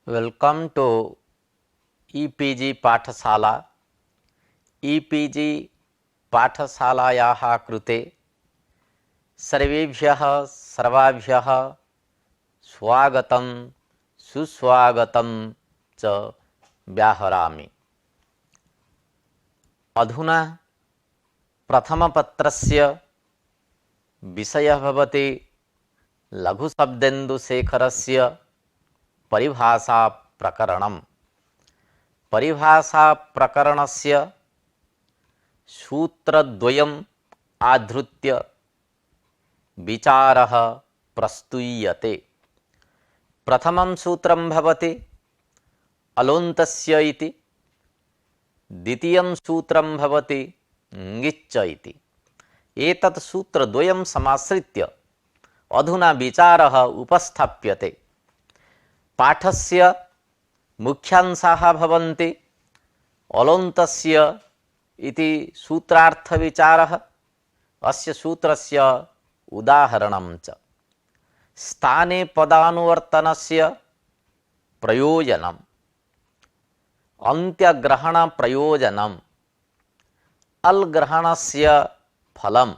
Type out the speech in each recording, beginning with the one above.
Welcome to e-PG पाठशाला। E-PG पाठशालायाः कृते सर्वेभ्यः सर्वाभ्यः स्वागतं सुस्वागतं च व्याहरामि। अधुना प्रथमपत्रस्य विषयः भवति लघुशब्देन्दुशेखरस्य परिभाषा प्रकरणम्। परिभाषा प्रकरणस्य सूत्रद्वयम् आधृत्य विचारः प्रस्तूयते। प्रथमं सूत्रं भवति अलोन्तस्य इति, द्वितीयं सूत्रं भवति ङिच्च इति। एतत् सूत्रद्वयं समाश्रित्य अधुना विचारः उपस्थाप्यते। पाठस्य मुख्यांशाः भवन्ति अलोन्तस्य इति सूत्रार्थविचारः, अस्य सूत्रस्य उदाहरणं च, स्थाने पदानुवर्तनस्य प्रयोजनम्, अन्त्यग्रहणप्रयोजनम्, अल्ग्रहणस्य फलम्,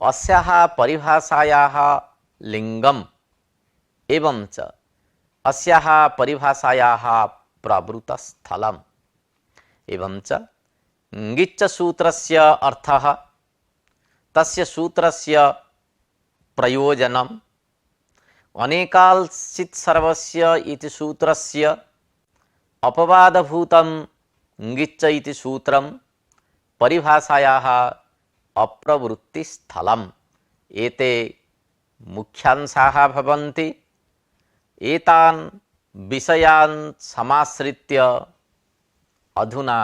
अस्याः परिभाषायाः लिङ्गम् एवं च अस्याः परिभाषायाः प्रवृत्तस्थलम् एवं च ङिच्च सूत्रस्य अर्थः, तस्य सूत्रस्य प्रयोजनम्, अनेकाल्सित् सर्वस्य इति सूत्रस्य अपवादभूतं ङिच्च इति सूत्रं परिभाषायाः अप्रवृत्तिस्थलम्। एते मुख्यांशाः भवन्ति। एतान् विषयान् समाश्रित्य अधुना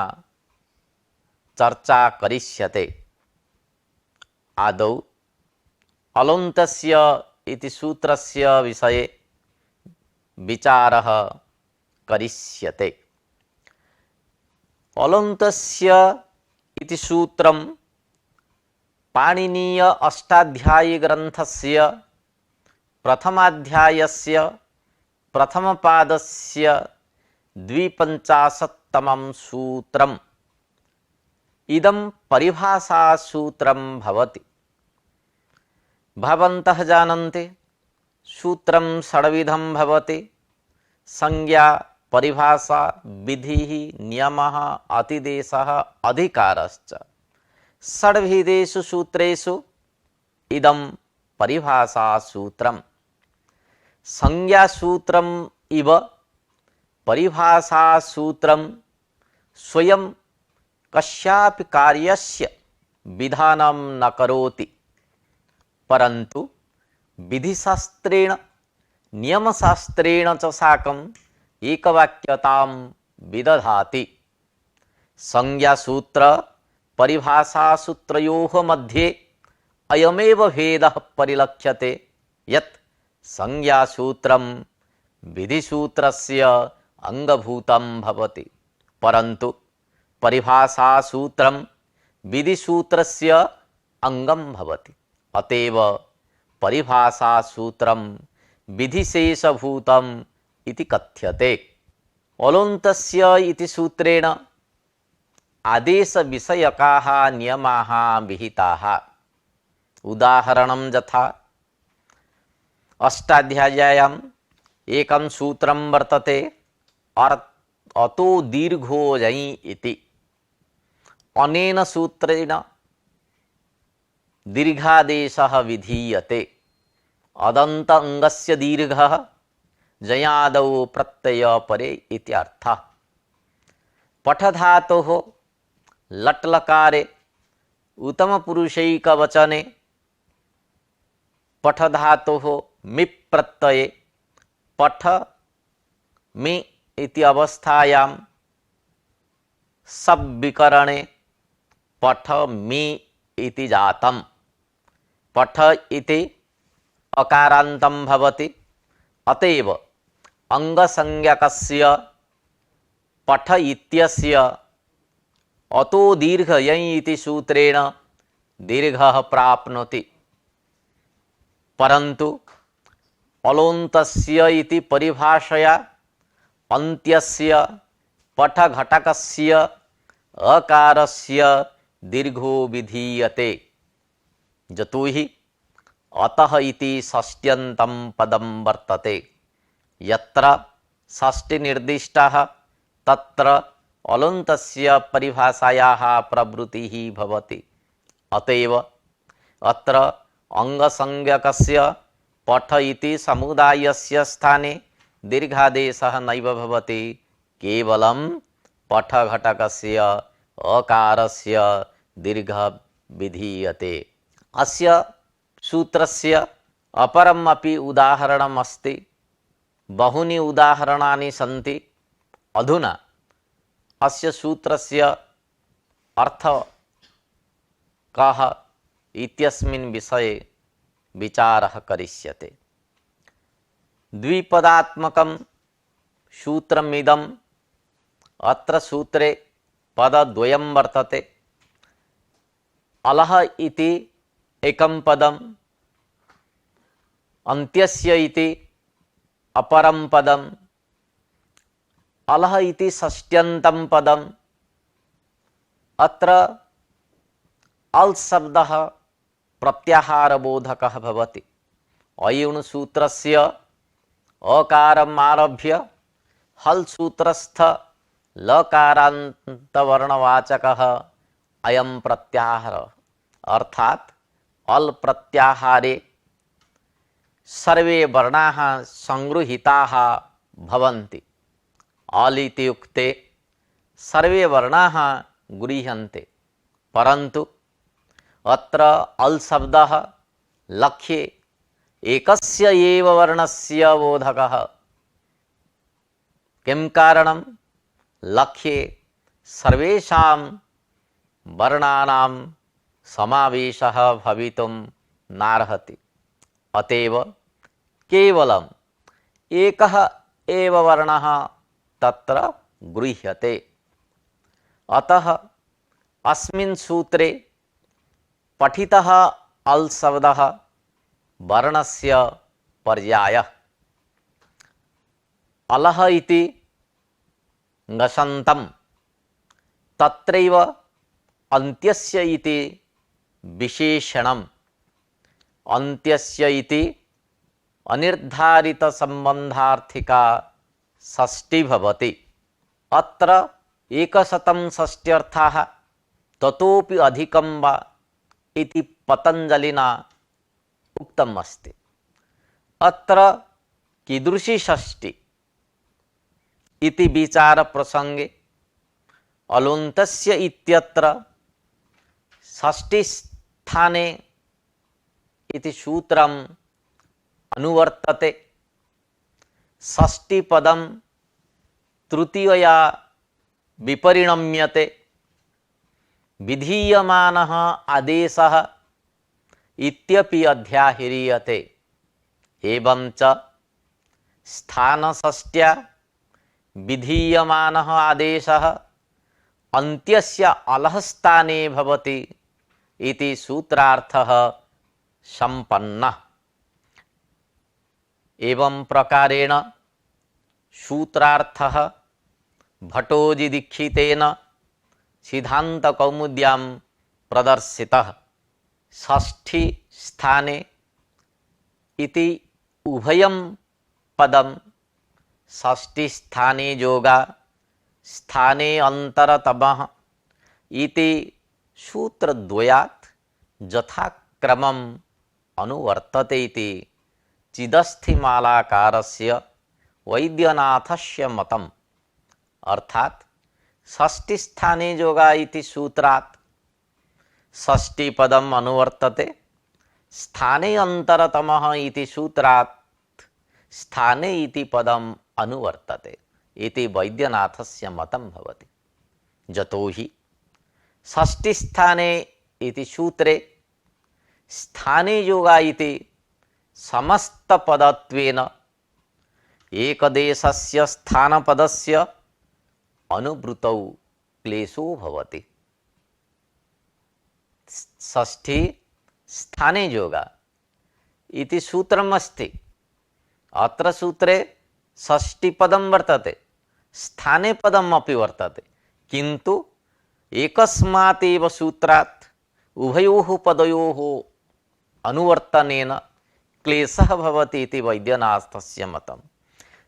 चर्चा करिष्यते। आदौ अलोन्तस्य इति सूत्रस्य विषये विचारः करिष्यते। अलोन्तस्य इति सूत्रं पाणिनीय अष्टाध्यायी ग्रन्थस्य प्रथमाध्यायस्य प्रथमपादस्य 52तमं सूत्रम् इदं परिभाषासूत्रं भवति। भवन्तः जानन्ति सूत्रं षड्विधं भवति: संज्ञा, परिभाषा, विधिः, नियमः, अतिदेशः, अधिकारश्च। षड्विधेषु सूत्रेषु इदं परिभाषासूत्रम्। संज्ञासूत्रम् इव परिभाषासूत्रं स्वयं कस्यापि कार्यस्य विधानं न करोति, परन्तु विधिशास्त्रेण नियमशास्त्रेण च साकम् एकवाक्यतां विदधाति। संज्ञासूत्र परिभाषासूत्रयोः मध्ये अयमेव भेदः परिलक्ष्यते यत् संज्ञासूत्रं विधिसूत्रस्य अंगभूतं भवति, परन्तु परिभाषासूत्रं विधिसूत्रस्य अंगं भवति। अतएव परिभाषासूत्रं विधिशेषभूतम् इति कथ्यते। अलोन्तस्य इति सूत्रेण आदेशविषयकाः नियमाः विहिताः। उदाहरणं यथा अष्टाध्याय्याम् एकं सूत्रं वर्तते अतो दीर्घो जञ् इति। अनेन सूत्रेण दीर्घादेशः विधीयते। अदन्त अङ्गस्य दीर्घः जयादौ प्रत्ययपरे इत्यर्थः। पठधातोः लट्लकारे उत्तमपुरुषैकवचने पठधातोः मिप् प्रत्यये पठ मि इति अवस्थायां सब्विकरणे पठ मि इति जातम्। पठ इति अकारान्तं भवति। अतएव अंगसंज्ञकस्य पठ इत्यस्य अतो दीर्घ यञ् इति सूत्रेण दीर्घः प्राप्नोति। परन्तु अलोन्तस्य इति परिभाषया अन्त्यस्य पठघटकस्य अकारस्य दीर्घो विधीयते यतोहि अतः इति षष्ट्यन्तं पदं वर्तते। यत्र षष्ठी निर्दिष्टः तत्र अलन्तस्य परिभाषायाः प्रवृत्तिः भवति। अतएव अत्र अंगसंज्ञकस्य पठ इति समुदायस्य स्थाने दीर्घादेशः नैव भवति, केवलं पठघटकस्य अकारस्य दीर्घः विधीयते। अस्य सूत्रस्य अपरम् अपि उदाहरणम् अस्ति। बहूनि उदाहरणानि सन्ति। अधुना अस्य सूत्रस्य अर्थः कः इत्यस्मिन् विषये विचारः करिष्यते। द्विपदात्मकं सूत्रमिदम्। अत्र सूत्रे पदद्वयं वर्तते। अलः इति एकं पदम्, अन्त्यस्य इति अपरं पदम्, अलः इति षष्ट्यन्तं पदम्। अत्र अल् शब्दः प्रत्याहारबोधकः भवति। अयुण् सूत्रस्य अकारम् आरभ्य हल् सूत्रस्थ लकारान्तवर्णवाचकः अयं प्रत्याहारः, अर्थात् अल् प्रत्याहारे सर्वे वर्णाः संगृहीताः भवन्ति। अल् इति उक्ते सर्वे वर्णाः गृह्यन्ते, परन्तु अत्र अल् शब्दः लक्ष्ये एकस्य एव वर्णस्य बोधकः। किं कारणं? लक्ष्ये सर्वेषां वर्णानां समावेशः भवितुं नार्हति। अतएव केवलम् एकः एव वर्णः तत्र गृह्यते। अतः अस्मिन् सूत्रे पठितः अल् शब्दः वर्णस्य पर्यायः। अलः इति ङसन्तं, तत्रैव अन्त्यस्य इति विशेषणम्। अन्त्यस्य इति अनिर्धारितसम्बन्धार्थिका षष्ठी भवति। अत्र एकशतं षष्ट्यर्थाः ततोपि अधिकं वा इति पतञ्जलिना उक्तम् अस्ति। अत्र कीदृशी षष्ठी इति विचारप्रसङ्गे अलुन्तस्य इत्यत्र षष्ठीस्थाने इति सूत्रम् अनुवर्तते। षष्ठीपदं तृतीयया विपरिणम्यते। विधीयमानः आदेशः इत्यपि अध्याह्रियते। एवं च स्थानषष्ट्या विधीयमानः आदेशः अन्त्यस्य अलः स्थाने भवति इति सूत्रार्थः सम्पन्नः। एवं प्रकारेण सूत्रार्थः भट्टोजीदीक्षितेन सिद्धान्तकौमुद्यां प्रदर्शितः। षष्ठी स्थाने इति उभयं पदं षष्ठी स्थाने योगा स्थाने अंतरतमः इति सूत्रद्वयात् यथाक्रमम् अनुवर्तते इति चिदस्थिमालाकारस्य वैद्यनाथस्य मतम्। अर्थात् षष्ठी स्थाने योगा इति सूत्रात् षष्ठी पदम् अनुवर्तते, स्थाने अंतरतमः इति सूत्रात् स्थाने इति पदम् अनुवर्तते इति वैद्यनाथस्य मतं भवति। यतोहि षष्ठी स्थाने इति सूत्रे स्थाने योगा इति समस्तपदत्वेन एकदेशस्य स्थानपदस्य अनुवृतौ क्लेशो भवति। षष्ठी स्थाने योगा इति सूत्रम् अस्ति। अत्र सूत्रे षष्ठीपदं वर्तते, स्थाने पदम अपि वर्तते, किंतु एकस्मात् एव सूत्रात् उभयोः पदयोः अनुवर्तनेन क्लेशः भवति इति वैद्यनाथस्य मतं।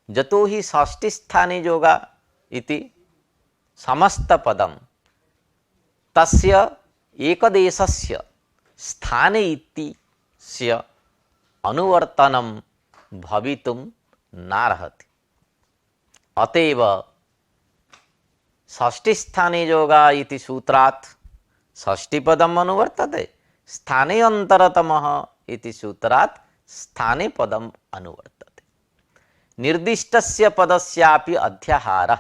यतो हि षष्ठीस्थाने योगा इति समस्तपदं तस्य एकदेशस्य स्थाने इत्यस्य अनुवर्तनं भवितुं नार्हति। अतएव षष्ठीस्थाने योगा इति सूत्रात् षष्ठीपदम् अनुवर्तते, स्थाने अन्तरतमः इति सूत्रात् स्थाने पदम् अनुवर्तते। निर्दिष्टस्य पदस्यापि अध्याहारः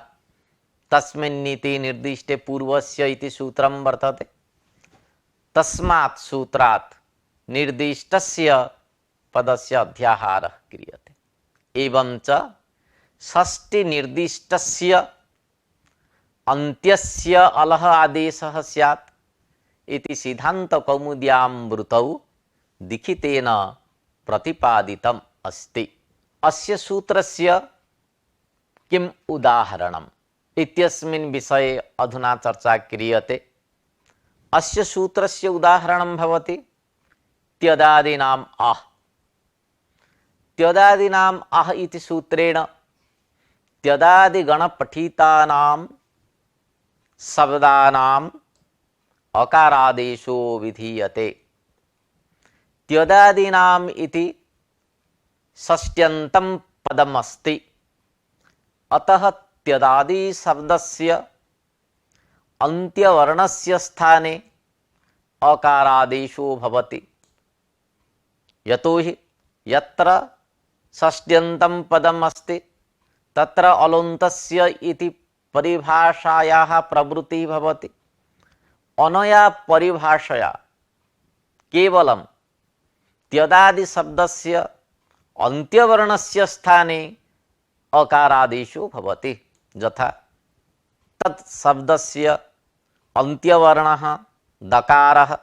तस्मिन्निति निर्दिष्टे पूर्वस्य इति सूत्रं वर्तते। तस्मात् सूत्रात् निर्दिष्टस्य पदस्य अध्याहारः क्रियते। एवं च षष्ठी निर्दिष्टस्य अन्त्यस्य अलः आदेशः स्यात् इति सिद्धान्त कौमुद्यां वृतौ लिखितेन प्रतिपादितम् अस्ति। अस्य सूत्रस्य किम् उदाहरणम् इत्यस्मिन् विषये अधुना चर्चा क्रियते। अस्य सूत्रस्य उदाहरणं भवति त्यदादीनाम् आह। त्यदादीनाम् आह इति सूत्रेण त्यदादिगणपठितानां शब्दानाम् अकारादेशो विधीयते। त्यदादीनाम् इति षष्ट्यन्तं पदमस्ति, अतः त्यदादि शब्दस्य अन्त्यवर्णस्य स्थाने अकारादेशो भवति। यतोहि यत्र षष्ट्यन्तं पदम् अस्ति तत्र अलोन्तस्य इति परिभाषायाः प्रवृत्तिः भवति। अनया परिभाषया केवलं त्यदादि शब्दस्य अन्त्यवर्णस्य स्थाने अकारादेशो भवति। यथा तत् शब्दस्य अन्त्यवर्णः दकारः,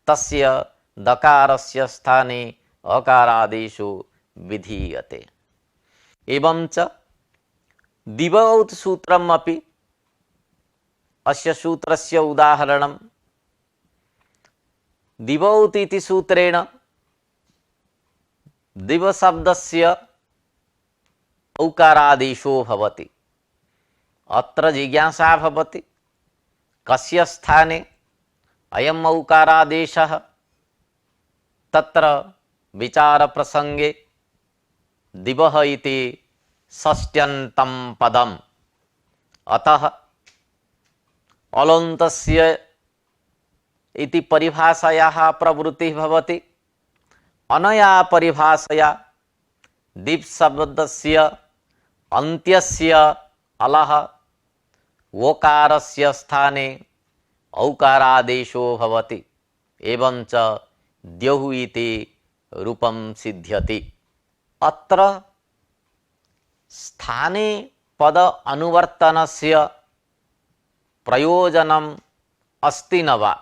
तस्य दकारस्य स्थाने अकारादेशो विधीयते। एवं च दिवौत् सूत्रम् अपि अस्य सूत्रस्य उदाहरणं। दिवौत् इति सूत्रेण दिवशब्दस्य औकारादेशो भवति। अत्र जिज्ञासा भवति कस्य स्थाने अयम् औकारादेशः। तत्र विचारप्रसंगे दिवः इति षष्ट्यन्तं पदम्, अतः अलोन्तस्य इति परिभाषायाः प्रवृत्तिः भवति। अनया परिभाषया दिप् शब्दस्य अन्त्यस्य अलः वकारस्य स्थाने औकारादेशो भवति। एवं च द्यौः इति रूपं सिद्ध्यति। अत्र स्थाने पद अनुवर्तनस्य प्रयोजनम् अस्ति न वा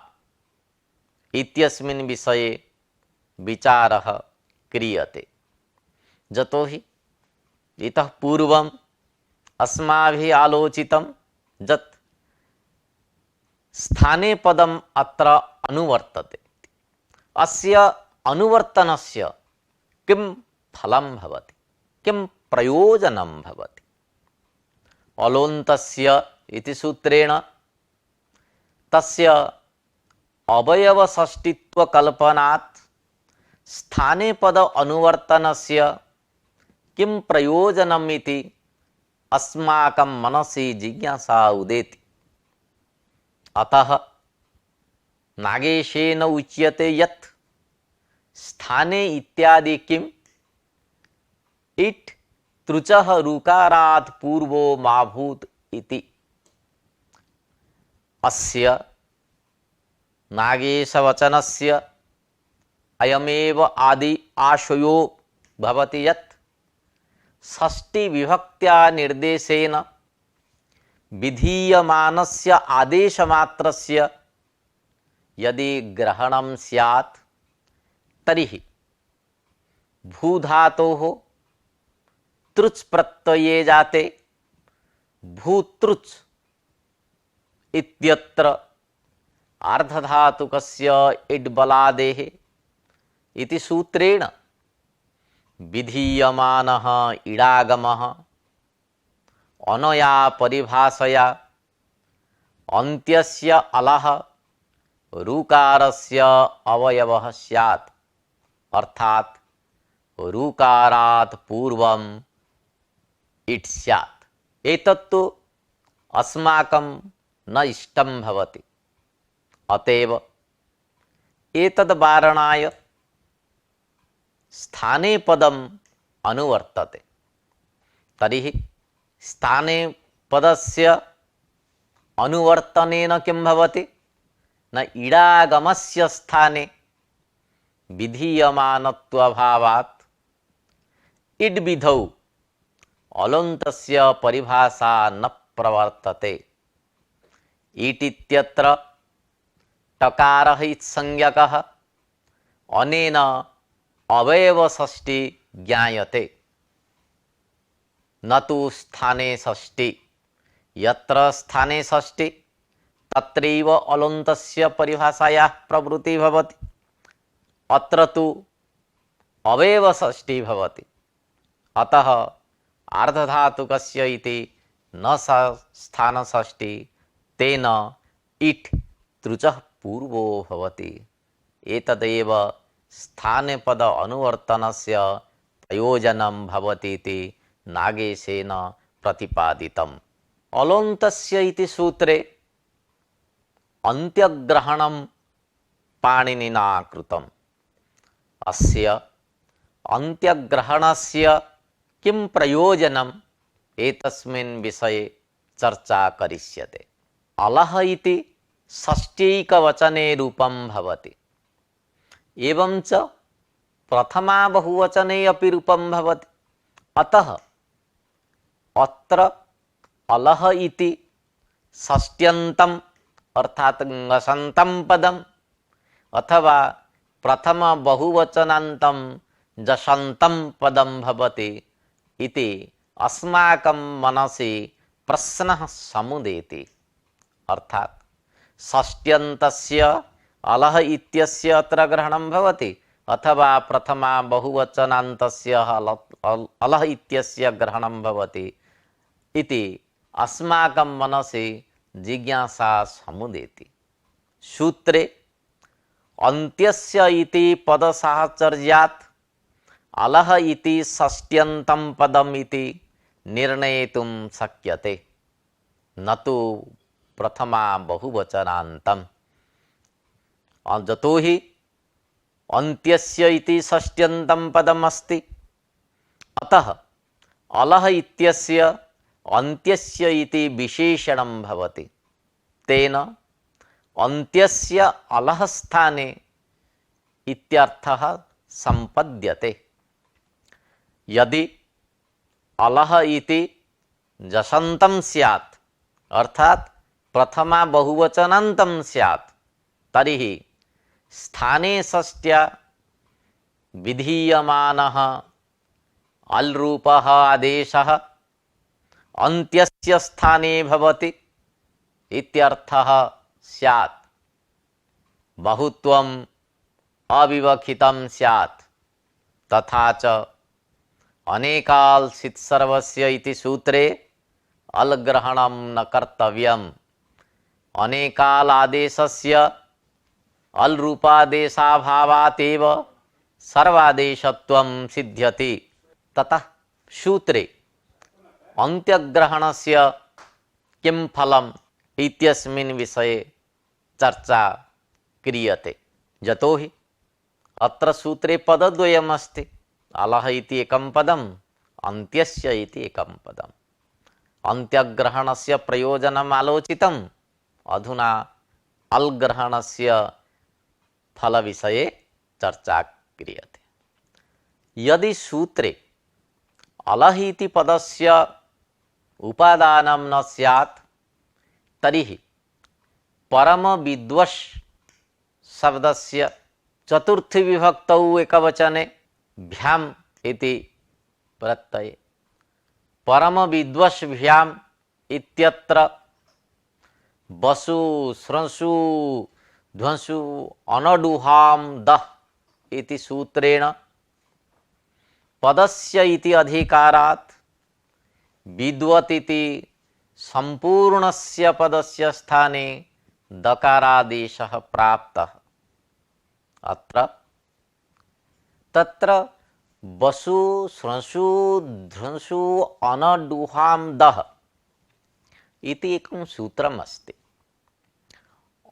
इत्यस्मिन् विषये विचारः क्रियते। यतोहि इतः पूर्वम् अस्माभिः आलोचितं यत् स्थाने पदम् अत्र अनुवर्तते। अस्य अनुवर्तनस्य किं फलं भवति, किं प्रयोजनं भवति। अलोन्तस्य इति सूत्रेण तस्य अवयवषष्टित्वकल्पनात् स्थाने पद अनुवर्तनस्य किं प्रयोजनम् इति अस्माकं मनसि जिज्ञासा उदेति। अतः नागेशेन उच्यते यत् स्थाने इत्यादि किम् इट् तृचः ऋकारात् पूर्वो मा भूत् इति। अस्य नागेशवचनस्य अयमेव आदि आशयो भवति यत् षष्ठी विभक्त्या निर्देशेन विधीयमानस्य आदेशमात्रस्य यदि ग्रहणं स्यात् तर्हि भूधातोः तृच् प्रत्यये जाते भूतृच् इत्यत्र आर्धधातुकस्य इड् बलादेः इति सूत्रेण विधीयमानः इडागमः अनया परिभाषया अन्त्यस्य अलः ऋकारस्य अवयवः स्यात्, अर्थात ऋकारात् पूर्वम् इट् स्यात्। एतत्तु अस्माकं न इष्टं भवति, अतएव एतद् वारणाय स्थाने पदम् अनुवर्तते। तर्हि स्थाने पदस्य अनुवर्तनेन किं भवति? न इडागमस्य स्थाने विधीयमानत्वाभावात् इड् विधौ अलोन्तस्य परिभाषा न प्रवर्तते। इट् इत्यत्र टकारः इत्संज्ञकः अनेन अवयवषष्ठी ज्ञायते, न तु स्थाने षष्ठी। यत्र स्थाने षष्ठी तत्रैव अलोन्तस्य परिभाषायाः प्रवृत्तिः भवति, अत्र तु अवयवषष्ठी भवति। अतः आर्धधातुकस्य इति न स्थानषष्ठी, तेन इट् तृचः पूर्वो भवति। एतदेव स्थानपद अनुवर्तनस्य प्रयोजनं भवति इति नागेशेन प्रतिपादितम्। अलोन्तस्य इति सूत्रे अन्त्यग्रहणं पाणिनिना कृतम्। अस्य अन्त्यग्रहणस्य किं प्रयोजनम् एतस्मिन् विषये चर्चा करिष्यते। अलः इति षष्ट्यैकवचने रूपं भवति, एवं च प्रथमा बहुवचने अपि रूपं भवति। अतः अत्र अलः इति षष्ट्यन्तम् अर्थात ङसन्तं पदम् अथवा प्रथम बहुवचनान्तं जसन्तं पदं भवति इति अस्माकं मनसि प्रश्नः समुदेति। अर्थात षष्ट्यन्तस्य अलः इत्यस्य अत्र ग्रहणं भवति अथवा प्रथमा बहुवचनान्तस्य अलः इत्यस्य ग्रहणं भवति इति अस्माकं मनसि जिज्ञासा समुदेति। सूत्रे अन्त्यस्य इति पदसाहचर्यात् अलः इति षष्ट्यन्तं पदम् इति निर्णयितुं शक्यते, न तु प्रथमा बहुवचनान्तम्। यतो हि अन्त्यस्य इति षष्ट्यन्तं पदम् अस्ति, अतः अलः इत्यस्य अन्त्यस्य इति विशेषणं भवति। तेन अन्त्यस्य अलः स्थाने इत्यर्थः संपद्यते। यदि अलः इति जसन्तं स्यात् अर्थात प्रथमा बहुवचनान्तं स्यात्, तर्हि स्थाने षष्ट्या विधीयमानः अल् रूपः आदेशः अन्त्यस्य स्थाने भवति इत्यर्थः स्यात्। बहुत्वम् अविवक्षितं स्यात्। तथा च अनेकाल् सित्सर्वस्य इति सूत्रे अल् ग्रहणं न कर्तव्यम्। अनेकाल् आदेशस्य अल् रूपादेशाभावात् एव सर्वादेशत्वं सिद्ध्यति। ततः सूत्रे अन्त्यग्रहणस्य किं फलम् इत्यस्मिन् विषये चर्चा क्रियते। यतो हि अत्र सूत्रे पदद्वयम् अस्ति, अलः इति एकं पदम्, अन्त्यस्य इति एकं पदम्। अन्त्यग्रहणस्य प्रयोजनम् आलोचितम्, अधुना अल् ग्रहणस्य फलविषये चर्चा क्रियते। यदि सूत्रे अलः इति पदस्य उपादानं न स्यात् तर्हि परमविद्वस् शब्दस्य चतुर्थी विभक्तौ एकवचने भ्याम् इति प्रत्यये परमविद्वस्भ्याम् इत्यत्र वसु स्रंसु ध्वंसु अनडुहां दः इति सूत्रेण पदस्य इति अधिकारात् विद्वत् इति संपूर्णस्य पदस्य स्थाने दकारादेशः प्राप्तः। अत्र तत्र वसु स्रंसु ध्वंसु अनडुहां दः इति एकं सूत्रम् अस्ति।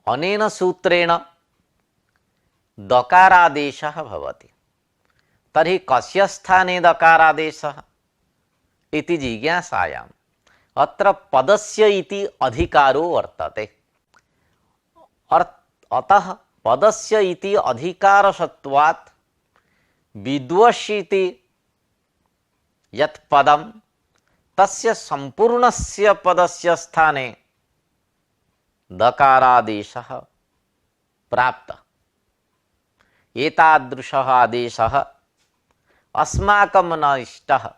अनेन सूत्रेण दकारादेशः भवति। तर्हि कस्य स्थाने दकारादेशः इति जिज्ञासायाम् अत्र पदस्य इति अधिकारो वर्तते। अतः पदस्य इति अधिकारसत्वात् विद्वषिति यत् पदं तस्य संपूर्णस्य पदस्य स्थाने दकारादेशः प्राप्तः। एतादृशः आदेशः अस्माकं न इष्टः,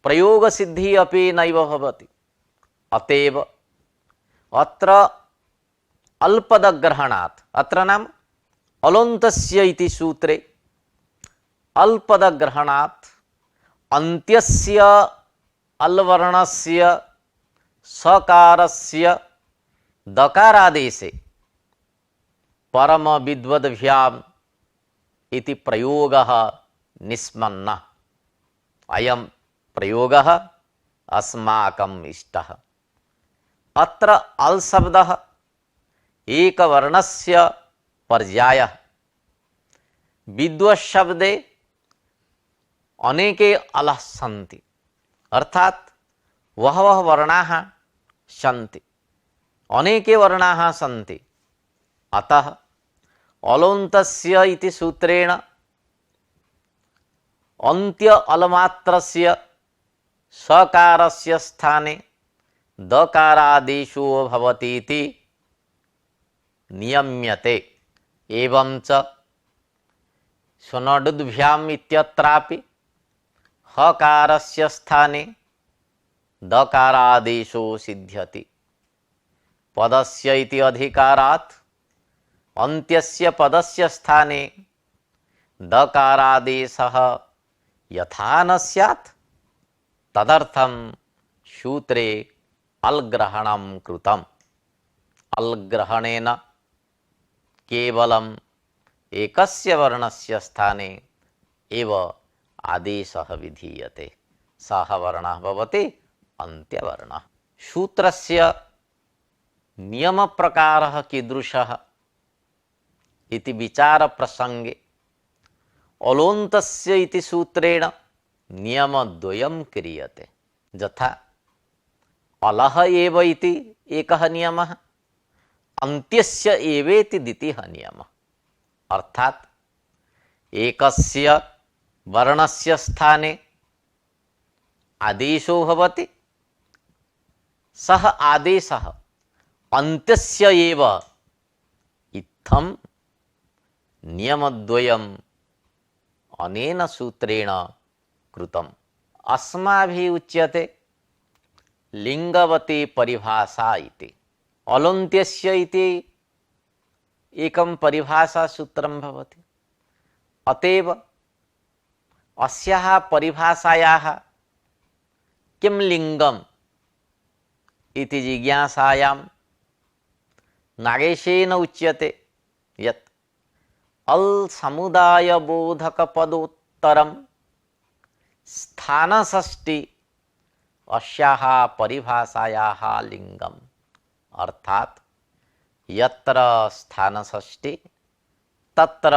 प्रयोगसिद्धिः अपि नैव भवति। अतएव अत्र अल्पदग्रहणात्, अत्र नाम अलोन्तस्य इति सूत्रे अल्पदग्रहणात् अन्त्यस्य अल्वर्णस्य सकारस्य दकारादेशे परमविद्वद्भ्याम् इति प्रयोगः निष्पन्नः। अयं प्रयोगः अस्माकम् इष्टः। अत्र अल् शब्दः एकवर्णस्य पर्यायः। विद्वत् शब्दे अनेके अलः सन्ति, अर्थात् बहवः वर्णाः सन्ति, अनेके वर्णाः सन्ति। अतः अलोन्तस्य इति सूत्रेण अन्त्य अलमात्रस्य सकारस्य स्थाने दकारादेशो भवति इति नियम्यते। एवं च स्वनडुद्भ्याम् इत्यत्रापि हकारस्य स्थाने दकारादेशो सिद्ध्यति। पदस्य इति अधिकारात् अन्त्यस्य पदस्य स्थाने दकारादेशः यथा न स्यात् तदर्थं सूत्रे अल्ग्रहणं कृतम्। अल्ग्रहणेन केवलम् एकस्य वर्णस्य स्थाने एव आदेशः विधीयते। सः वर्णः भवति अन्त्यवर्णः। सूत्रस्य नियमप्रकारः कीदृशः इति विचारप्रसङ्गे अलोन्तस्य इति सूत्रेण नियमद्वयं क्रियते। यथा अलः एव इति एकः नियमः, अन्त्यस्य एवेति द्वितीयः नियमः। अर्थात् एकस्य वर्णस्य स्थाने आदेशो भवति, सः आदेशः अन्त्यस्य एव इत्थं नियमद्वयम् अनेन सूत्रेण कृतम्। अस्माभिः उच्यते लिङ्गवती परिभाषा इति। अलोन्त्यस्य इति एकं परिभाषासूत्रं भवति। अतएव अस्याः परिभाषायाः किं लिङ्गम् इति जिज्ञासायां नागेशेन उच्यते यत् अल् समुदायबोधकपदोत्तरं स्थानषष्ठी अस्याः परिभाषायाः लिङ्गम्। अर्थात् यत्र स्थानषष्ठी तत्र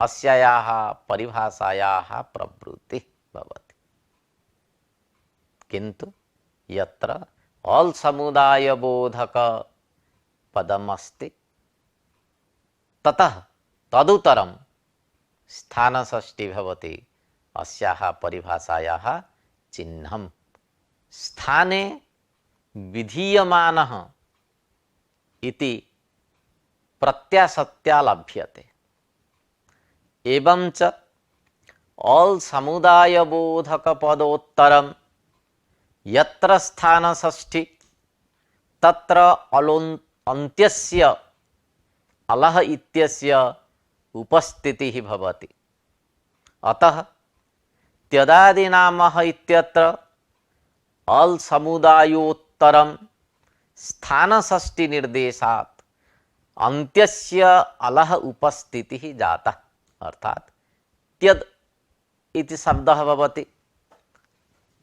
अस्याः परिभाषायाः प्रवृत्तिः भवति। किन्तु यत्र अल् समुदायबोधक पदमस्ति ततः तदुत्तरं स्थानषष्ठी भवति अस्याः परिभाषायाः चिह्नं। स्थाने विधीयमानः इति प्रत्याशत्या लभ्यते। एवं च अल् समुदायबोधक पदोत्तरं यत्र स्थानषष्ठी तत्र अन्त्यस्य अलः इत्यस्य उपस्थितिः भवति। अतः त्यदादिनामः इत्यत्र अल् समुदायोत्तरं स्थानषष्ठी निर्देशात् अन्त्यस्य अलः उपस्थितिः जाता। अर्थात त्यद इति शब्दः भवति,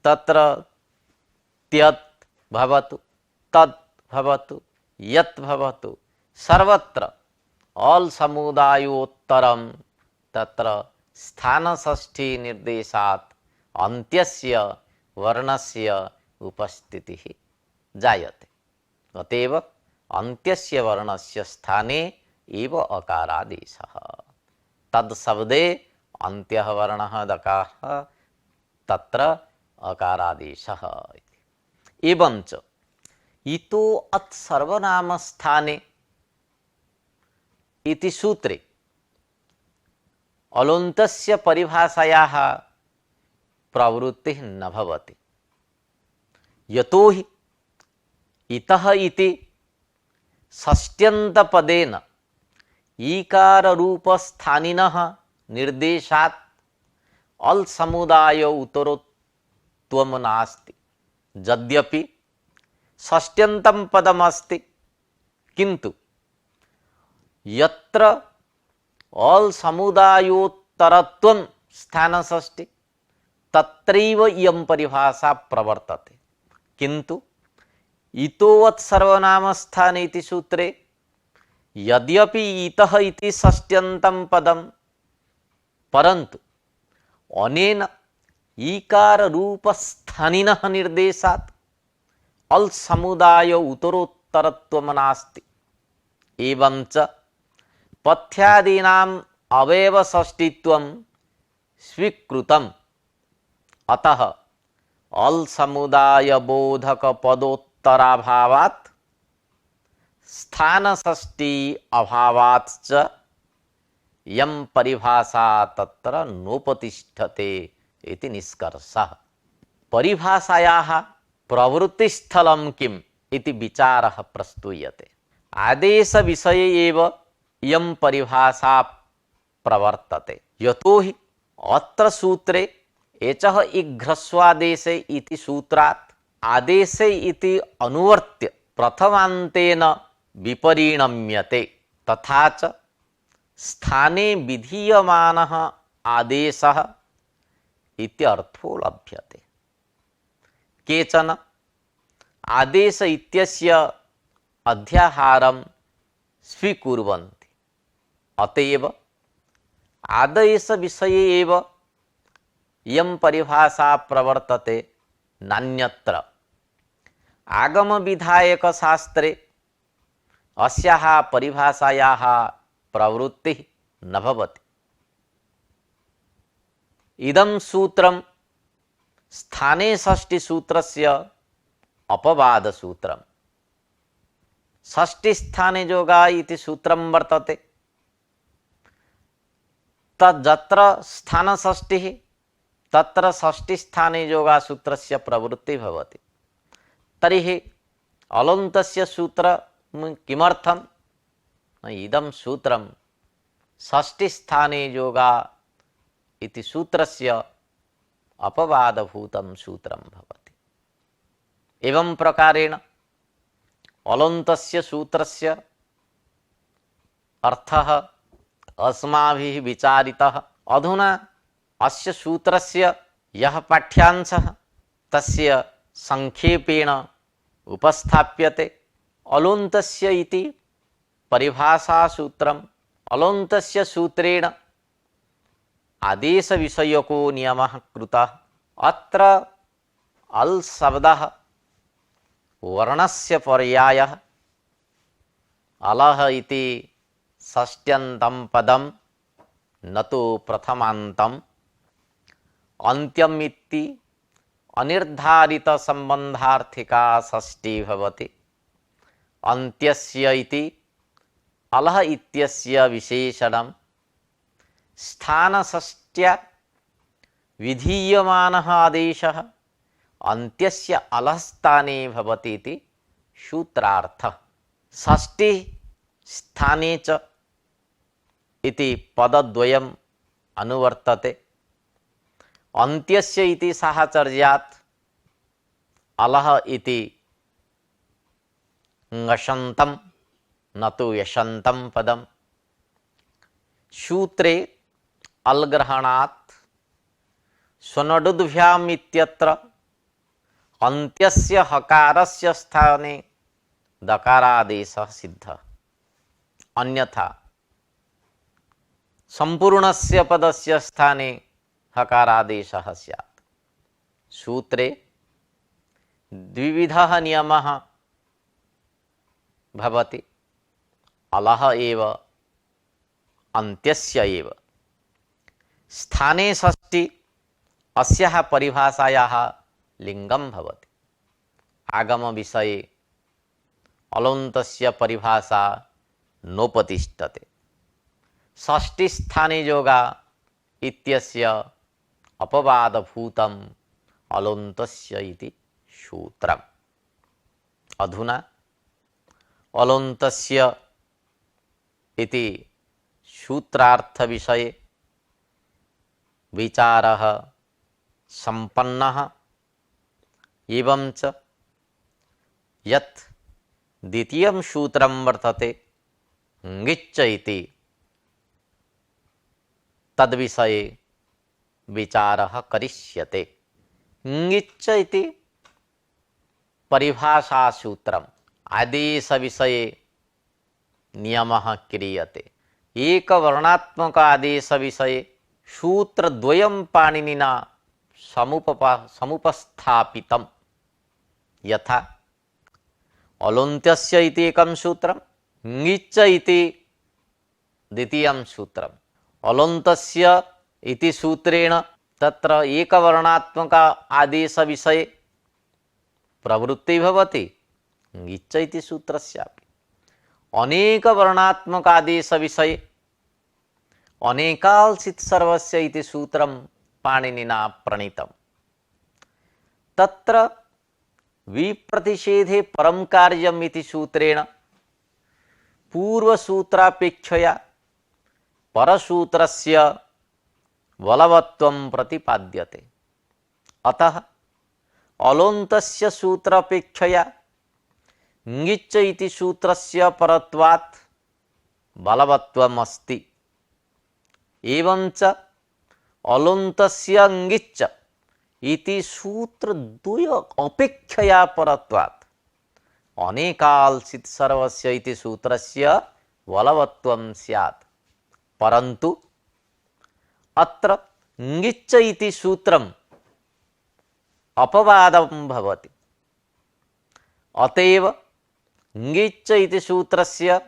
तत्र त्यत् भवतु, तद् भवतु, यत् भवतु, सर्वत्र अल् समुदायोत्तरं तत्र स्थानषष्ठी निर्देशात् अन्त्यस्य वर्णस्य उपस्थितिः जायते। अतएव अन्त्यस्य वर्णस्य स्थाने एव अकारादेशः। तत्शब्दे अन्त्यः वर्णः दकारः तत्र अकारादेशः। एवंच इतो अत् सर्वनाम स्थाने इति सूत्रे अलोन्तस्य परिभाषायाः प्रवृत्तिः न भवति। यतो हि इतः इति षष्ट्यन्तपदेन ईकाररूपस्थानिनः निर्देशात् अल् समुदाय उत्तरोत्वम नास्ति। यद्यपि षष्ट्यन्तं पदमस्ति, किन्तु यत्र अल् समुदायोत्तरत्वं स्थानषष्ठी तत्रैव इयं परिभाषा प्रवर्तते। किन्तु इतोवत् सर्वनामस्थान इति सूत्रे यद्यपि इतः इति षष्ट्यन्तं पदं, परन्तु अनेन ईकाररूपस्थानिनः निर्देशात् अल् समुदाय उत्तरोत्तरत्वं नास्ति। एवंच पथ्यादीनाम् अवयवषष्ठित्वं स्वीकृतम्। अतः अल् समुदाय बोधक पदोत्तराभावात् स्थानषष्ठी अभावाच्च यं परिभाषा तत्र नोपतिष्ठते इति निष्कर्षः। परिभाषायाः प्रवृत्तिस्थलं किम् इति विचारः प्रस्तूयते। आदेश विषये एव इयं परिभाषा प्रवर्तते। यतो हि अत्र सूत्रे एचः इघ्रस्वादेशे इति सूत्रात् आदेशे इति अनुवर्त्य प्रथमान्तेन विपरिणम्यते। तथा च स्थाने विधीयमानः आदेशः इत्यर्थो लभ्यते। केचन आदेश इत्यस्य अध्याहारं स्वीकुर्वन्ति। अतएव आदेश विषये एव इयं परिभाषा प्रवर्तते, नान्यत्र। आगम विधायक शास्त्रे अस्याः परिभाषायाः प्रवृत्तिः न भवति। इदं सूत्रं स्थाने षष्ठी सूत्रस्य अपवाद सूत्रम्। षष्ठी स्थाने योगा इति सूत्रं वर्तते। तत्र स्थानषष्ठिः तत्र षष्ठी स्थाने योगा सूत्रस्य प्रवृत्तिः भवति। तर्हि अलोन्तस्य सूत्रं किमर्थम्? इदं सूत्रं षष्ठी स्थाने योगा इति सूत्रस्य अपवादभूतं सूत्रं भवति। एवं प्रकारेण अलोन्तस्य सूत्रस्य अर्थः अस्माभिः विचारितः। अधुना अस्य सूत्रस्य यः पाठ्यांशः तस्य संक्षेपेण उपस्थाप्यते। अलोन्तस्य इति परिभाषासूत्रम्। अलोन्तस्य सूत्रेण आदेश विषयको नियमः कृतः। अत्र अल् शब्दः वर्णस्य पर्यायः। अलः इति षष्ट्यन्तं पदं, न तु प्रथमान्तम्। अन्त्यम् इति अनिर्धारित संबंधार्थिका षष्ठी भवति। अन्त्यस्य इति अलः इत्यस्य विशेषणं। स्थानषष्ट्या विधीयमानः आदेशः अन्त्यस्य अलस्थाने भवति इति सूत्रार्थः। षष्ठी स्थाने च इति पदद्वयम् अनुवर्तते। अन्त्यस्य इति साहचर्यात् अलः इति ङषन्तं न तु यशन्तं पदम्। सूत्रे अलग्रहणात् स्वनडुद्भ्याम् इत्यत्र अन्त्यस्य हकारस्य स्थाने दकारादेशः सिद्धः। अन्यथा संपूर्णस्य पदस्य स्थाने हकारादेशः स्यात्। सूत्रे द्विविधः नियमः भवति। अलः एव अन्त्यस्य एव। स्थाने षष्ठी अस्याः परिभाषायाः लिङ्गं भवति। आगम विषये अलोन्तस्य परिभाषा नोपतिष्ठते। षष्ठी स्थाने योगा इत्यस्य अपवादभूतम् अलोन्तस्य इति सूत्रम्। अधुना अलोन्तस्य इति सूत्रार्थ विषये विचारः संपन्नः। एवं च यत् द्वितीयं सूत्रं वर्तते ङिच्च इति, तद्विषये विचारः करिष्यते। ङिच्च इति परिभाषासूत्रम् आदेश विषये नियमः क्रियते। एकवर्णात्मक आदेश विषये सूत्रद्वयं पाणिनिना समुपस्थापितम्। यथा अलोन्त्यस्य इति एकं सूत्रं, ङिच्च इति द्वितीयं सूत्रम्। अलोन्तस्य इति सूत्रेण तत्र एकवर्णात्मक आदेश विषये प्रवृत्ति भवति। ङिच्च इति सूत्रस्यापि अनेक वर्णात्मक आदेश विषये अनेकाल्सित् सर्वस्य इति सूत्रं पाणिनिना प्रणीतम्। तत्र विप्रतिषेधे परं कार्यम् इति सूत्रेण पूर्वसूत्रापेक्षया परसूत्रस्य बलवत्वं प्रतिपाद्यते। अतः अलोन्तस्य सूत्रापेक्षया ङिच्च इति सूत्रस्य परत्वात् बलवत्वम् अस्ति। एवं च अलोन्तस्य ङिच्च इति सूत्रद्वय अपेक्षया परत्वात् अनेकाल्सित् सर्वस्य इति सूत्रस्य बलवत्वं स्यात्। परन्तु अत्र ङिच्च इति सूत्रम् अपवादं भवति। अतएव ङिच्च इति सूत्रस्य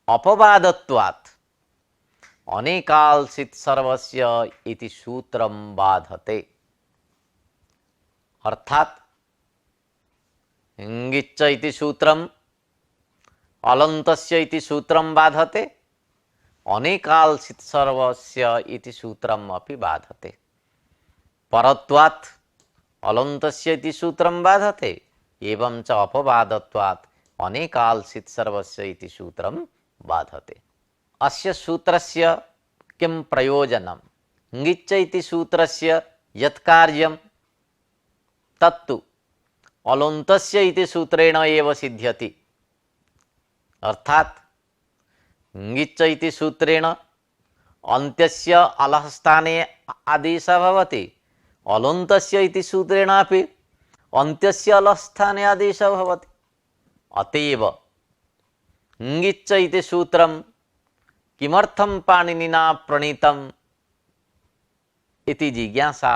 अपवादत्वात् अनेकाल्सित् सर्वस्य इति सूत्रं बाधते। अर्थात् ङिच्च इति सूत्रम् अलोन्तस्य इति सूत्रं बाधते, अनेकाल्सित् सर्वस्य इति सूत्रम् अपि बाधते। परत्वात् अलोन्तस्य इति सूत्रं बाधते, एवं च अपवादत्वात् अनेकाल्सित् सर्वस्य इति सूत्रं बाधते। अस्य सूत्रस्य किं प्रयोजनं? ङिच्च इति सूत्रस्य यत् कार्यं तत्तु अलोन्तस्य इति सूत्रेण एव सिद्ध्यति। अर्थात् ङिच्च इति सूत्रेण अन्त्यस्य अलः स्थाने आदेशः भवति, अलोन्तस्य इति सूत्रेणापि अन्त्यस्य अलः स्थाने आदेशः भवति। अतएव ङिच्च इति सूत्रं किमर्थं पाणिनिना प्रणीतम् इति जिज्ञासा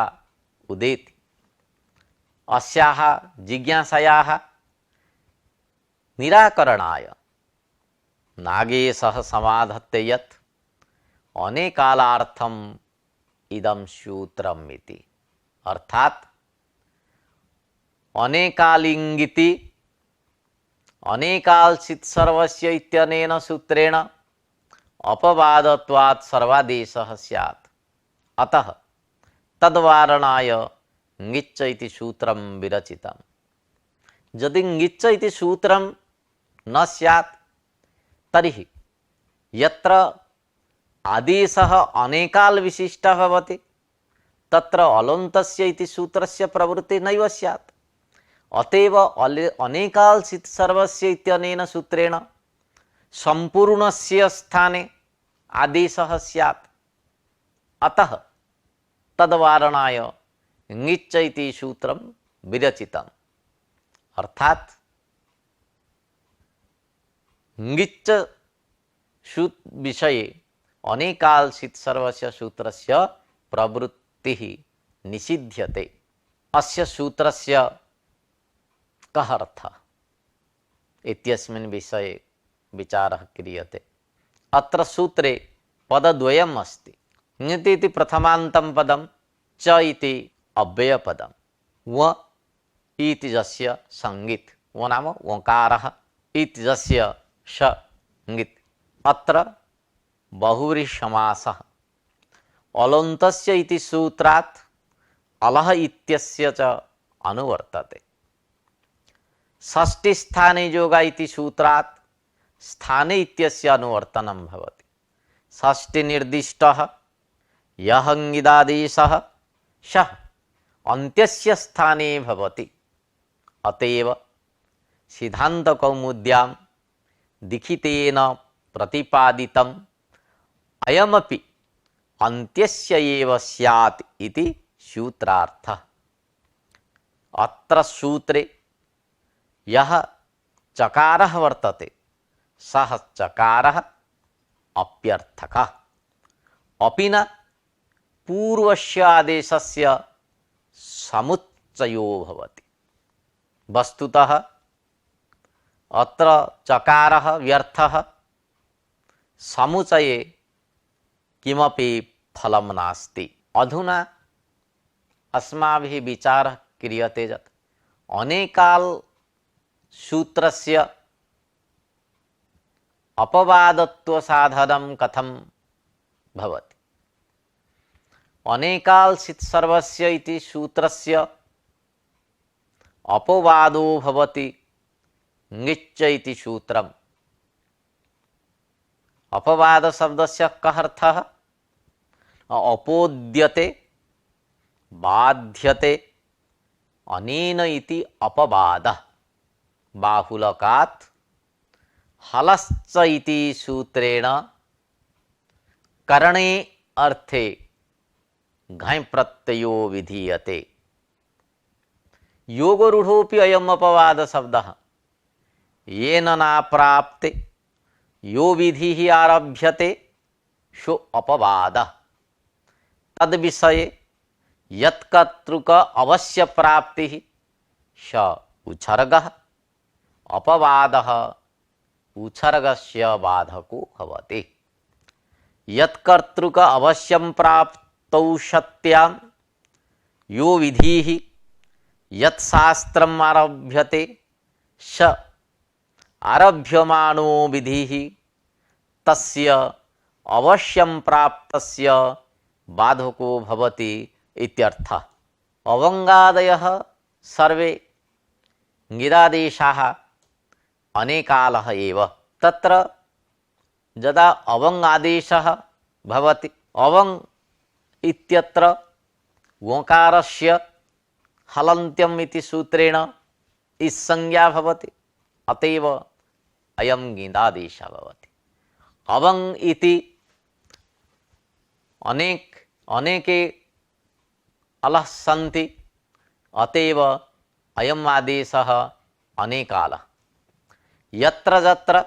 उदेति। अस्याः जिज्ञासायाः निराकरणाय नागेशः समाधत्ते यत् अनेकालार्थम् इदं सूत्रम् इति। अर्थात् अनेकालिङ्गिति अनेकाल्सित् सर्वस्य इत्यनेन सूत्रेण अपवादत्वात् सर्वादेशः स्यात्। अतः तद्वारणाय ङिच्च इति सूत्रं विरचितम्। यदि ङिच्च इति सूत्रं न स्यात् तर्हि यत्र आदेशः अनेकाल विशिष्टः भवति तत्र अलोन्तस्य इति सूत्रस्य प्रवृत्तिः नैव स्यात्। अतएव अनेकाल्सित् सर्वस्य इत्यनेन सूत्रेण सम्पूर्णस्य स्थाने आदेशः स्यात्। अतः तद्वारणाय ङिच्च इति सूत्रं विरचितम्। अर्थात ङिच्च विषये अनेकाल्सित् सर्वस्य सूत्रस्य प्रवृत्तिः निषिध्यते। अस्य सूत्रस्य कः अर्थः इत्यस्मिन् विषये विचारः क्रियते। अत्र सूत्रे पदद्वयम् अस्ति। ङिति इति प्रथमान्तं पदं, च इति अव्ययपदं, व इति यस्य संज्ञित्, व नाम ओङ्कारः, इति यस्य श ङित्। अत्र बहुव्रीहि समासः अलोन्तस्य इति सूत्रात् अलः इत्यस्य च अनुवर्तते। षष्ठी स्थाने योगा इति सूत्रात् स्थाने इत्यस्य अनुवर्तनं भवति। षष्ठी निर्दिष्टः यः ङिदादेशः सः अन्त्यस्य स्थाने भवति। अतएव सिद्धान्तकौमुद्यां लिखितेन प्रतिपादितम् अयमपि अन्त्यस्य एव स्यात् इति सूत्रार्थः। अत्र सूत्रे यः चकारः वर्तते सः चकारः अप्यर्थकः, अपि न पूर्वस्य आदेशस्य समुच्चयो भवति। वस्तुतः अत्र चकारः व्यर्थः, समुच्चये किमपि फलं नास्ति। अधुना अस्माभिः विचारः क्रियते यत् अनेकाल सूत्रस्य अपवादत्व साधनं कथं भवति। अनेकाल्सित् सर्वस्य इति सूत्रस्य अपवादो भवति ङिच्च इति सूत्रम्। अपवाद शब्दस्य कः अर्थः? अपोद्यते, बाध्यते अनेन इति अपवादः। बाहुलकात् हलश्च इति सूत्रेण करणे अर्थे घञ् प्रत्ययो विधीयते। योगरूढोऽपि अयम् अपवाद शब्दः। येन नाप्राप्ते यो विधिः आरभ्यते सो अपवादः। तद्विषये यत्कर्तृक अवश्य प्राप्तिः स उच्छर्गः। अपवादः उच्छर्गस्य बाधको भवति। यत्कर्तृक अवश्यं प्राप्तौ सत्यां यो विधिः यत्शास्त्रम् आरभ्यते स आरभ्यमानो विधिः तस्य अवश्यं प्राप्तस्य बाधको भवति इत्यर्थः। अवङ्गादयः सर्वे ङिदादेशाः अनेकालः एव। तत्र यदा अवङ् आदेशः भवति, अवङ् इत्यत्र ओङ्कारस्य हलन्त्यम् इति सूत्रेण इस् संज्ञा भवति। अतएव अयं ङिदादेशः भवति। अवङ् इति अनेके अलः सन्ति, अतएव अयम् आदेशः अनेकालः। यत्र यत्र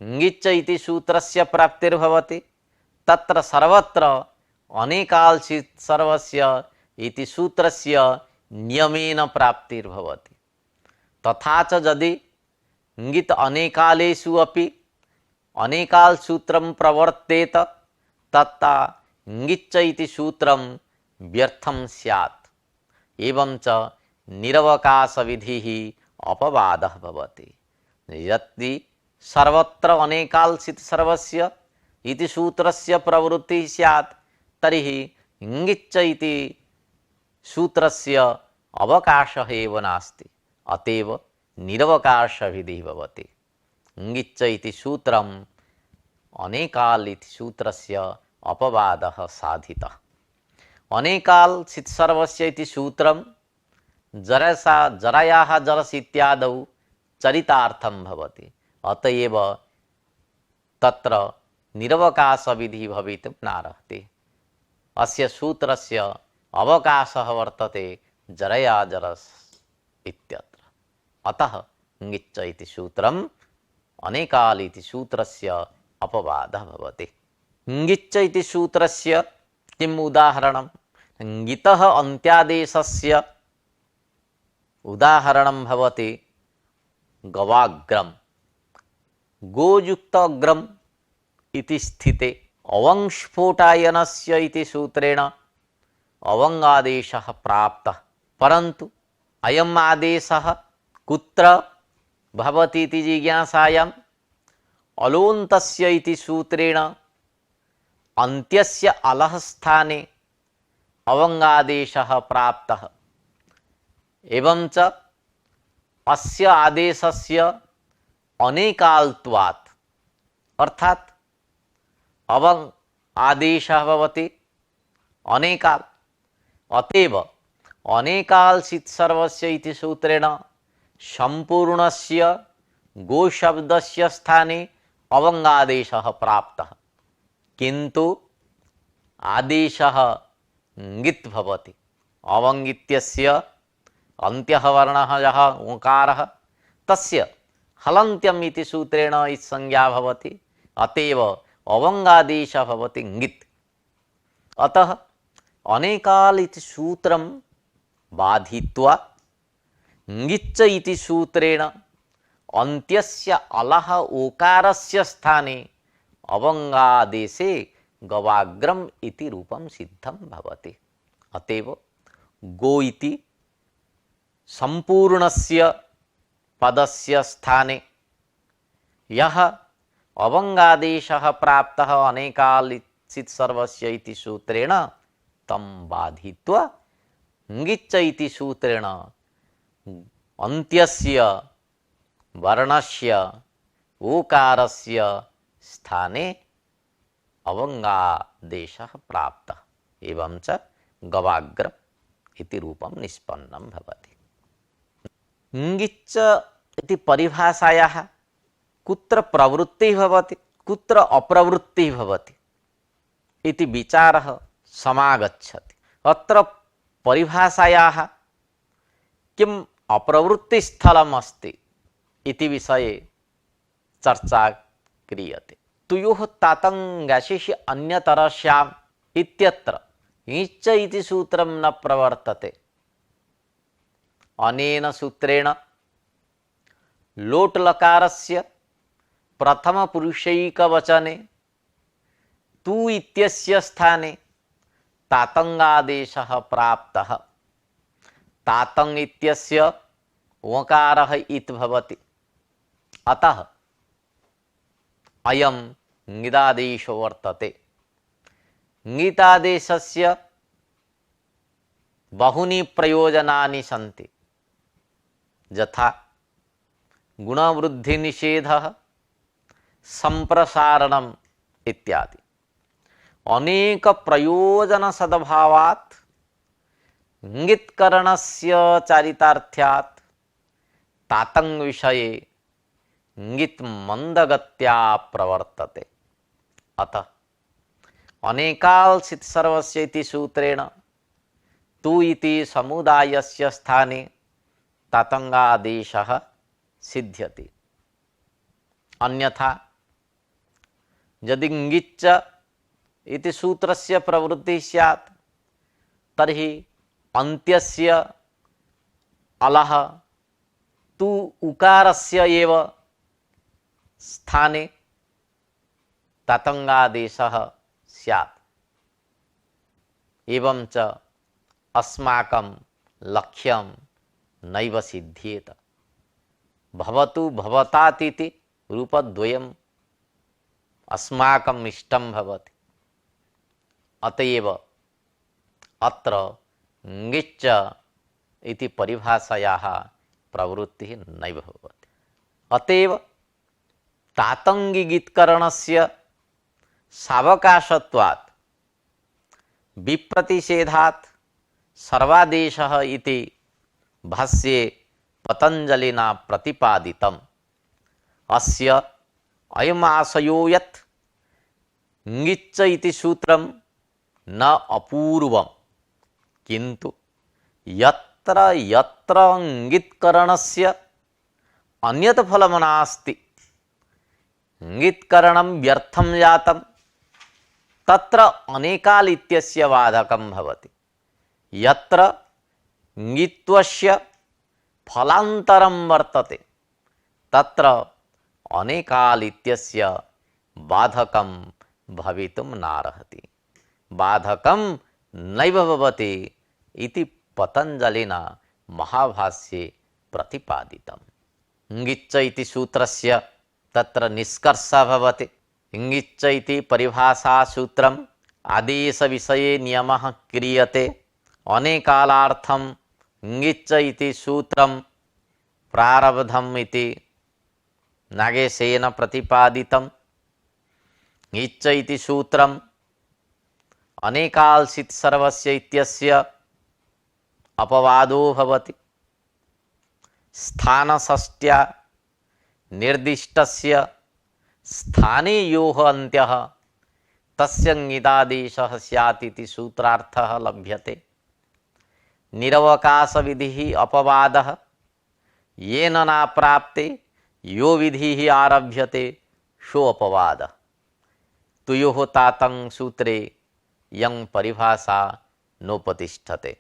ङिच्च इति सूत्रस्य प्राप्तिर्भवति तत्र सर्वत्र अनेकाल्सित् सर्वस्य इति सूत्रस्य नियमेन प्राप्तिर्भवति। तथा च यदि ङित् अनेकालेषु अपि अनेकाल सूत्रं प्रवर्तेत तत्ता ङिच्च इति सूत्रं व्यर्थं स्यात्। एवं च निरवकाश विधिः अपवादः भवति। यदि सर्वत्र अनेकाल्सित् सर्वस्य इति सूत्रस्य प्रवृत्तिः स्यात् तर्हि ङिच्च इति सूत्रस्य अवकाशः एव नास्ति, अतएव निरवकाशविधिः भवति। ङिच्च इति सूत्रम् अनेकाल इति सूत्रस्य अपवादः साधितः। अनेकाल सित्सर्वस्य इति सूत्रं जरायाः जरस् इत्यादौ चरितार्थं भवति, अतएव तत्र निरवकाशविधिः भवितुं नार्हति। अस्य सूत्रस्य अवकाशः वर्तते जरया जरस् इत्यत्र। अतः ङिच्च इति सूत्रम् अनेकाल इति सूत्रस्य अपवादः भवति। ङिच्च इति सूत्रस्य किम् उदाहरणं? ङितः अन्त्यादेशस्य उदाहरणं भवति गवाग्रम। गोयुक्त अग्रम इति स्थिते अवङ्स्फोटायनस्य इति सूत्रेण अवङ्गादेशः प्राप्तः, परन्तु अयम् आदेशः कुत्र भवति इति जिज्ञासायाम् अलोन्तस्य इति सूत्रेण अन्त्यस्य अलः स्थाने अवङ्गादेशः प्राप्तः। एवं च अस्य आदेशस्य अनेकाल्त्वात्, अर्थात् अवङ् आदेशः भवति अनेकाल, अतएव अनेकाल सित्सर्वस्य इति सूत्रेण सम्पूर्णस्य गोशब्दस्य स्थाने अवङ्गादेशः प्राप्तः, किन्तु आदेशः ङित् भवति। अवङ् इत्यस्य अन्त्यः वर्णः यः ओङ्कारः, तस्य हलन्त्यम् इति सूत्रेण संज्ञा भवति, अतएव अवङ्गादेशः भवति ङित्। अतः अनेकाल इति सूत्रं बाधित्वा ङिच्च इति सूत्रेण अन्त्यस्य अलः ओकारस्य स्थाने अवङ्गादेशे गवाग्रम इति रूपं सिद्धं भवति। अतएव गो इति संपूर्णस्य पदस्य स्थाने यः अवङ्गादेशः प्राप्तः अनेकाल सित्सर्वस्य इति सूत्रेण तं बाधित्वा ङिच्च इति सूत्रेण अन्त्यस्य वर्णस्य ओकारस्य स्थाने अवङ्गादेशः प्राप्तः, एवं च गवाग्र इति रूपं निष्पन्नं भवति। ङिच्च इति परिभाषायाः कुत्र प्रवृत्तिः भवति, कुत्र अप्रवृत्तिः भवति इति विचारः समागच्छति। अत्र परिभाषायाः किम् अप्रवृत्तिस्थलम् अस्ति इति विषये चर्चा क्रियते। तुयोः तातङ्गाशिषि अन्यतरस्याम् इत्यत्र ङिच्च इति सूत्रं न प्रवर्तते। अनेन सूत्रेण लोट् लकारस्य प्रथमपुरुषैकवचने तु इत्यस्य स्थाने तातङ्गादेशः प्राप्तः। तातङ् इत्यस्य ओकारः इत् भवति, अतः अयं ङिदादेशो वर्तते। ङितादेशस्य बहूनि प्रयोजनानि सन्ति, यथा गुणवृद्धिनिषेधः, संप्रसारणम् इत्यादि। अनेक प्रयोजन सद्भावात् ङित्करणस्य चारितार्थ्यात् तातङ् विषये ङित् मन्दगत्या प्रवर्तते। अतः अनेकाल सित्सर्वस्य इति सूत्रेण तु इति समुदायस्य स्थाने तातङ्गादेशः सिद्ध्यति। अन्यथा यदि ङिच्च इति सूत्रस्य प्रवृत्तिः स्यात् तर्हि अन्त्यस्य अलः तु उकारस्य एव स्थाने तातङ्गादेशः स्यात्। एवं च अस्माकं लक्ष्यं नैव सिद्ध्येत। भवतु भवतात् इति रूपद्वयम् अस्माकम् इष्टं भवति। अतएव अत्र ङिच्च इति परिभाषायाः प्रवृत्तिः नैव भवति। अतएव तातङ्गिगीत्करणस्य सावकाशत्वात् विप्रतिषेधात् सर्वादेशः इति भाष्ये पतञ्जलिना प्रतिपादितम्। अस्य अयमाशयो यत् ङिच्च इति सूत्रं न अपूर्वं किन्तु यत्र यत्र ङित्करणस्य अन्यत् फलं नास्ति, ङित्करणं व्यर्थं जातं, तत्र अनेकाल् इत्यस्य बाधकं भवति। यत्र ङित्वस्य फलान्तरं वर्तते तत्र अनेकाल् इत्यस्य बाधकं भवितुं नार्हति, बाधकं नैव भवति इति पतञ्जलिना महाभाष्ये प्रतिपादितम्। ङिच्च इति सूत्रस्य तत्र निष्कर्षः भवति। ङिच्च इति परिभाषासूत्रम् आदेशविषये नियमः क्रियते। अनेकालार्थं ङिच्च इति सूत्रं प्रारब्धम् इति नागेशेन प्रतिपादितम्। ङिच्च इति सूत्रम् अनेकाल्सित् सर्वस्य इत्यस्य अपवादो भवति। स्थानषष्ट्या निर्दिष्टस्य स्थाने योः अन्त्यः तस्य ङितादेशः स्यात् इति सूत्रार्थः लभ्यते। निरवकाशविधिः अपवादः येन न प्राप्ते यो विधिः आरभ्यते सो अपवादः। तुयोः तातं सूत्रे यं परिभाषा नोपतिष्ठते।